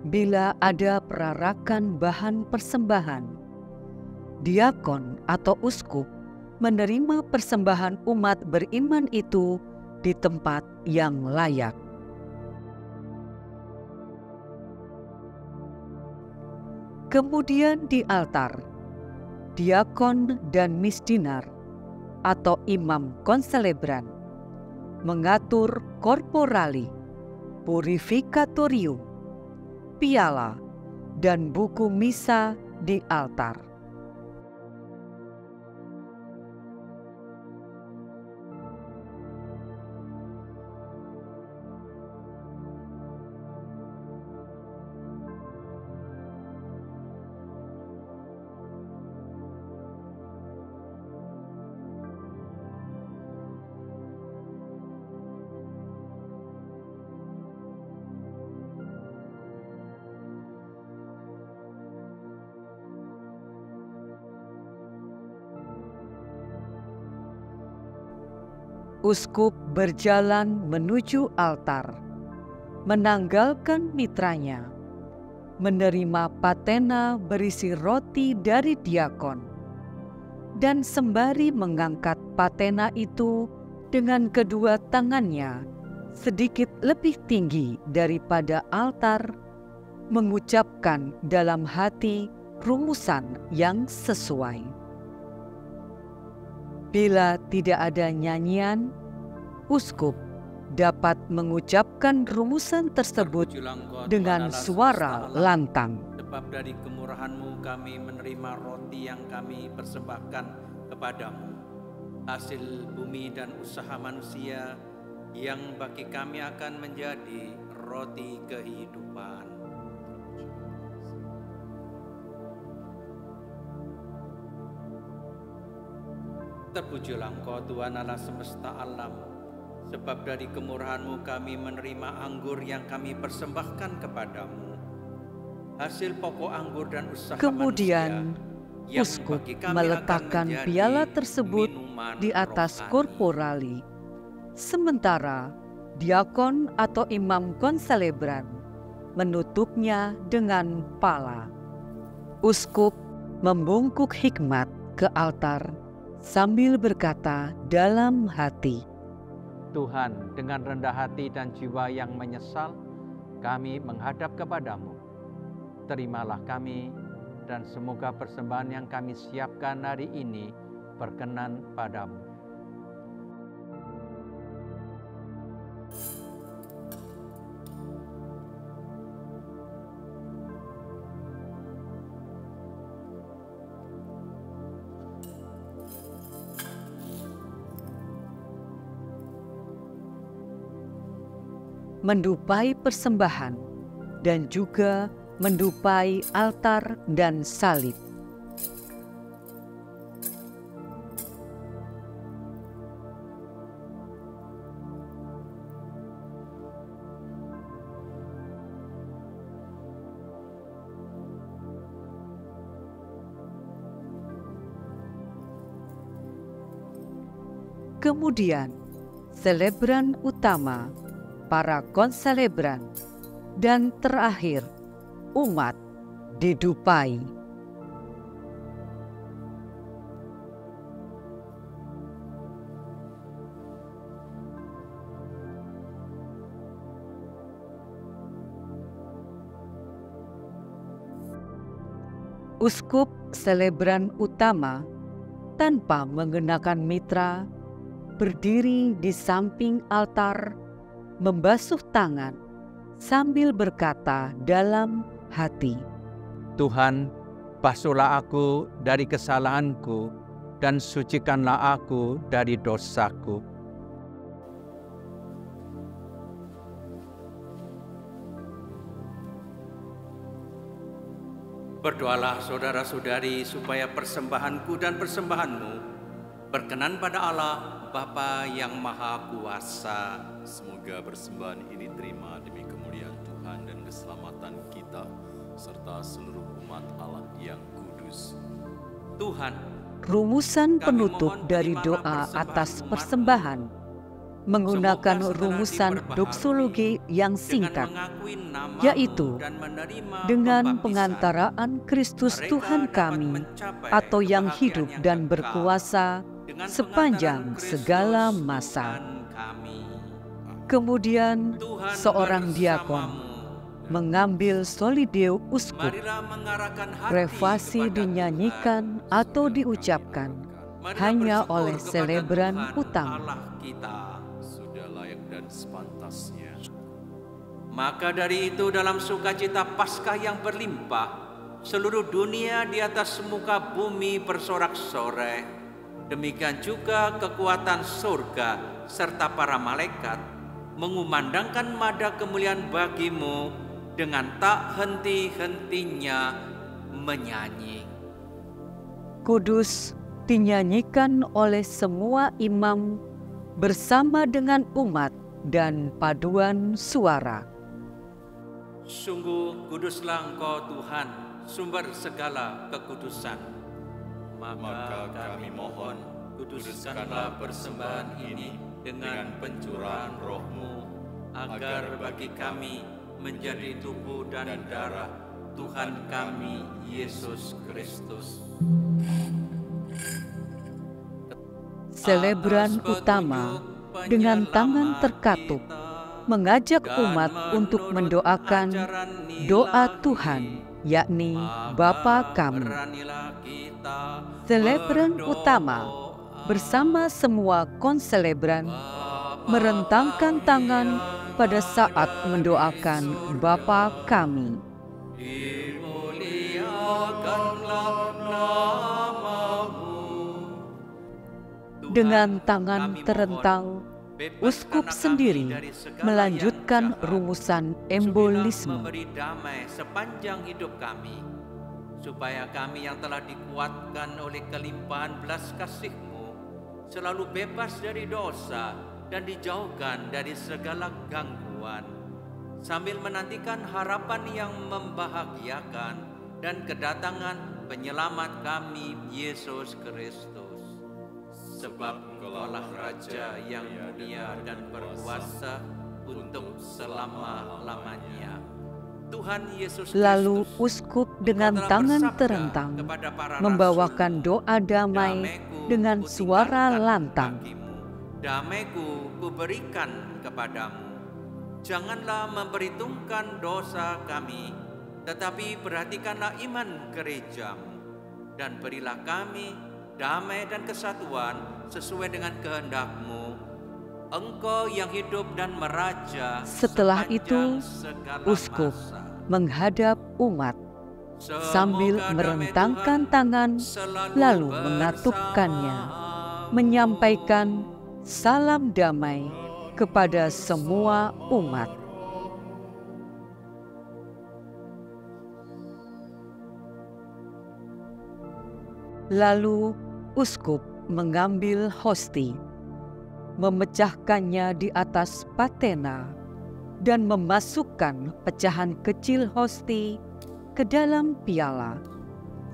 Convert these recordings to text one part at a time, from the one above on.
Bila ada perarakan bahan persembahan, diakon atau uskup menerima persembahan umat beriman itu di tempat yang layak. Kemudian di altar, diakon dan misdinar atau imam konselebran mengatur korporali, purifikatorium, piala, dan buku misa di altar. Uskup berjalan menuju altar, menanggalkan mitranya, menerima patena berisi roti dari diakon, dan sembari mengangkat patena itu dengan kedua tangannya sedikit lebih tinggi daripada altar, mengucapkan dalam hati rumusan yang sesuai. Bila tidak ada nyanyian, uskup dapat mengucapkan rumusan tersebut dengan suara lantang. Sebab dari kemurahan-Mu kami menerima roti yang kami persembahkan kepadamu, hasil bumi dan usaha manusia, yang bagi kami akan menjadi roti kehidupan. Terpujilah Engkau Tuhan Allah semesta alam, sebab dari kemurahan-Mu kami menerima anggur yang kami persembahkan kepadamu, hasil pokok anggur dan usaha Kemudian manusia, uskup meletakkan piala tersebut di atas korporali, sementara diakon atau imam konselebran menutupnya dengan pala. Uskup membungkuk hikmat ke altar sambil berkata dalam hati, Tuhan, dengan rendah hati dan jiwa yang menyesal, kami menghadap kepadamu. Terimalah kami, dan semoga persembahan yang kami siapkan hari ini berkenan padamu. mendupai persembahan dan juga mendupai altar dan salib. Kemudian, selebran utama, para konselebran, dan terakhir, umat didupai. Uskup selebran utama tanpa mengenakan mitra berdiri di samping altar, membasuh tangan sambil berkata dalam hati, Tuhan, basuhlah aku dari kesalahanku dan sucikanlah aku dari dosaku. Berdoalah saudara-saudari supaya persembahanku dan persembahanmu berkenan pada Allah Bapa yang Maha Kuasa. Semoga persembahan ini terima demi kemuliaan Tuhan dan keselamatan kita, serta seluruh umat Allah yang kudus. Tuhan, rumusan penutup dari doa atas persembahan menggunakan Semoga setelah rumusan diperbaharui doksologi yang dengan singkat, mengakui namamu yaitu dan menerima dengan pembaptisan, pengantaraan Kristus mereka Tuhan dapat kami, mencapai atau yang kebahagiaan hidup yang dan kekal berkuasa dengan sepanjang pengantaran Kristus segala masa. Tuhan kami. Kemudian Tuhan seorang diakon bersamamu. mengambil solideo uskup. Marilah mengarahkan hati Prefasi kepada dinyanyikan atau diucapkan Tuhan. Marilah hanya bersyukur oleh kepada selebran Tuhan utama. Allah kita. Sudah layak dan sepantasnya. Maka dari itu dalam sukacita Paskah yang berlimpah, seluruh dunia di atas muka bumi bersorak-sorai. Demikian juga kekuatan surga serta para malaikat mengumandangkan mada kemuliaan bagimu dengan tak henti-hentinya menyanyi. Kudus dinyanyikan oleh semua imam bersama dengan umat dan paduan suara. Sungguh kuduslah Engkau Tuhan, sumber segala kekudusan. Maka kami mohon, kuduskanlah persembahan ini dengan pencurahan roh-Mu, agar bagi kami menjadi tubuh dan darah Tuhan kami Yesus Kristus. Selebran utama dengan tangan terkatup mengajak umat untuk mendoakan doa Tuhan, yakni Bapa kami. Selebran utama bersama semua konselebran merentangkan tangan pada saat mendoakan Bapa kami. Dengan tangan terentang, uskup sendiri melanjutkan rumusan embolisme. Memberi damai sepanjang hidup kami, supaya kami yang telah dikuatkan oleh kelimpahan belas kasih-Mu selalu bebas dari dosa dan dijauhkan dari segala gangguan, sambil menantikan harapan yang membahagiakan dan kedatangan penyelamat kami Yesus Kristus. Sebab Engkaulah Raja yang mulia dan berkuasa untuk selama-lamanya. Tuhan Yesus Kristus, lalu uskup dengan tangan terentang membawakan doa damai dengan suara lantang. Damaiku kuberikan kepadamu. Janganlah memperhitungkan dosa kami, tetapi perhatikanlah iman gerejamu, dan berilah kami damai dan kesatuan sesuai dengan kehendak-Mu, Engkau yang hidup dan meraja. Setelah itu, uskup menghadap umat sambil merentangkan tangan, lalu mengatupkannya, menyampaikan salam damai kepada semua umat. Lalu uskup mengambil hosti, memecahkannya di atas patena, dan memasukkan pecahan kecil hosti ke dalam piala,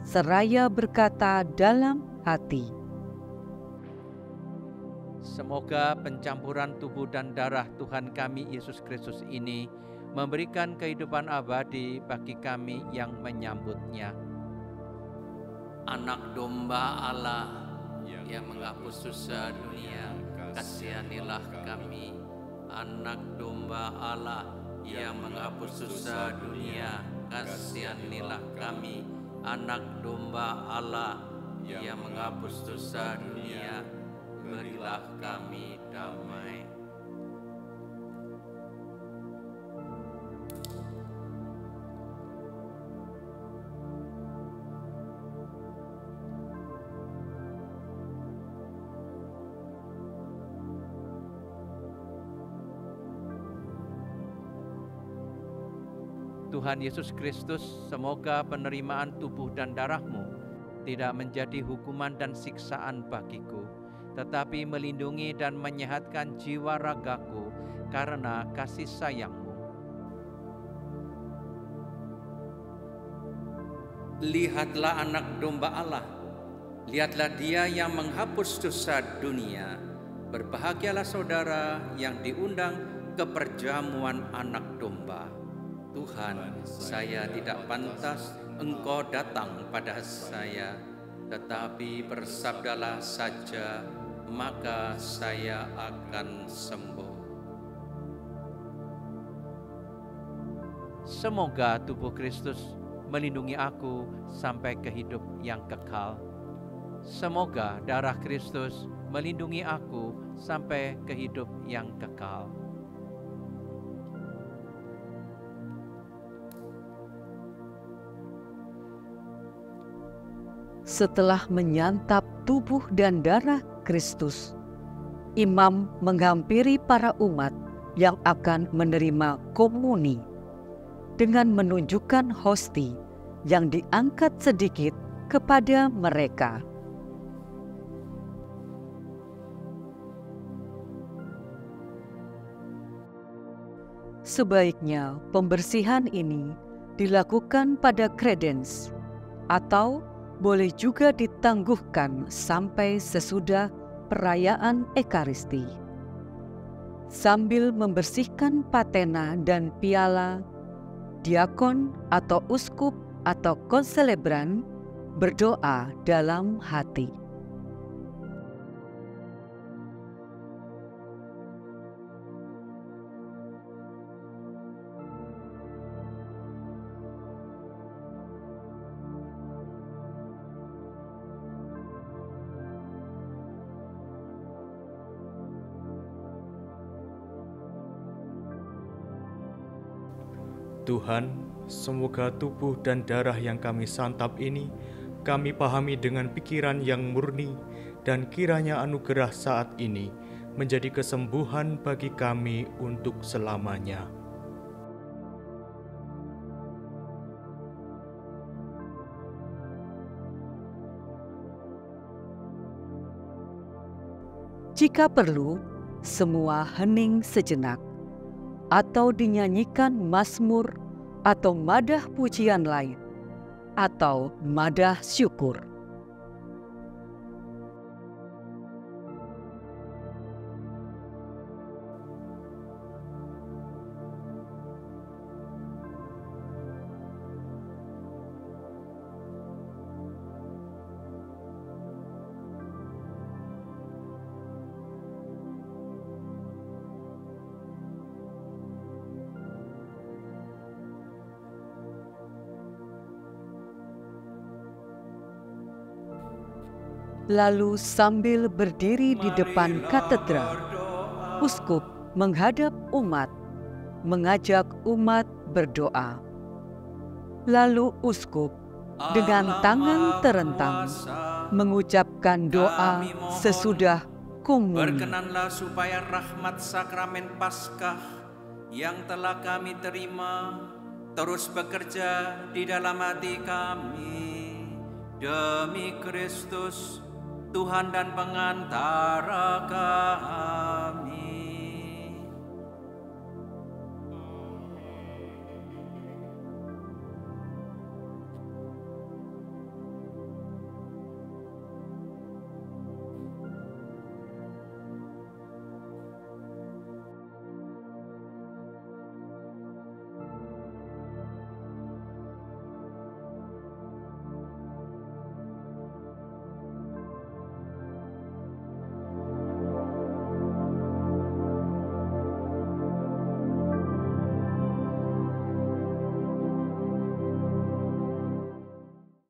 seraya berkata dalam hati, Semoga pencampuran tubuh dan darah Tuhan kami Yesus Kristus ini memberikan kehidupan abadi bagi kami yang menyambutnya. Anak domba Allah yang menghapus dosa dunia, kasihanilah kami. Anak domba Allah yang menghapus dosa dunia, kasihanilah kami. Anak domba Allah yang menghapus dosa dunia, berilah kami damai. Tuhan Yesus Kristus, semoga penerimaan tubuh dan darah-Mu tidak menjadi hukuman dan siksaan bagiku, tetapi melindungi dan menyehatkan jiwa ragaku karena kasih sayang-Mu. Lihatlah anak domba Allah, lihatlah Dia yang menghapus dosa dunia. Berbahagialah saudara yang diundang ke perjamuan anak domba. Tuhan, saya tidak pantas Engkau datang pada saya, tetapi bersabdalah saja, maka saya akan sembuh. Semoga tubuh Kristus melindungi aku sampai ke hidup yang kekal. Semoga darah Kristus melindungi aku sampai ke hidup yang kekal. Setelah menyantap tubuh dan darah Kristus, imam menghampiri para umat yang akan menerima komuni dengan menunjukkan hosti yang diangkat sedikit kepada mereka. Sebaiknya pembersihan ini dilakukan pada kredens atau boleh juga ditangguhkan sampai sesudah perayaan Ekaristi. Sambil membersihkan patena dan piala, diakon atau uskup atau konselebran berdoa dalam hati. Tuhan, semoga tubuh dan darah yang kami santap ini kami pahami dengan pikiran yang murni, dan kiranya anugerah saat ini menjadi kesembuhan bagi kami untuk selamanya. Jika perlu, semua hening sejenak, atau dinyanyikan mazmur atau madah pujian lain, atau madah syukur. Lalu sambil berdiri di depan katedral, uskup menghadap umat, mengajak umat berdoa. Lalu uskup dengan tangan terentang mengucapkan doa sesudah komuni. Berkenanlah supaya rahmat sakramen Paskah yang telah kami terima terus bekerja di dalam hati kami. Demi Kristus, Tuhan dan pengantara kami.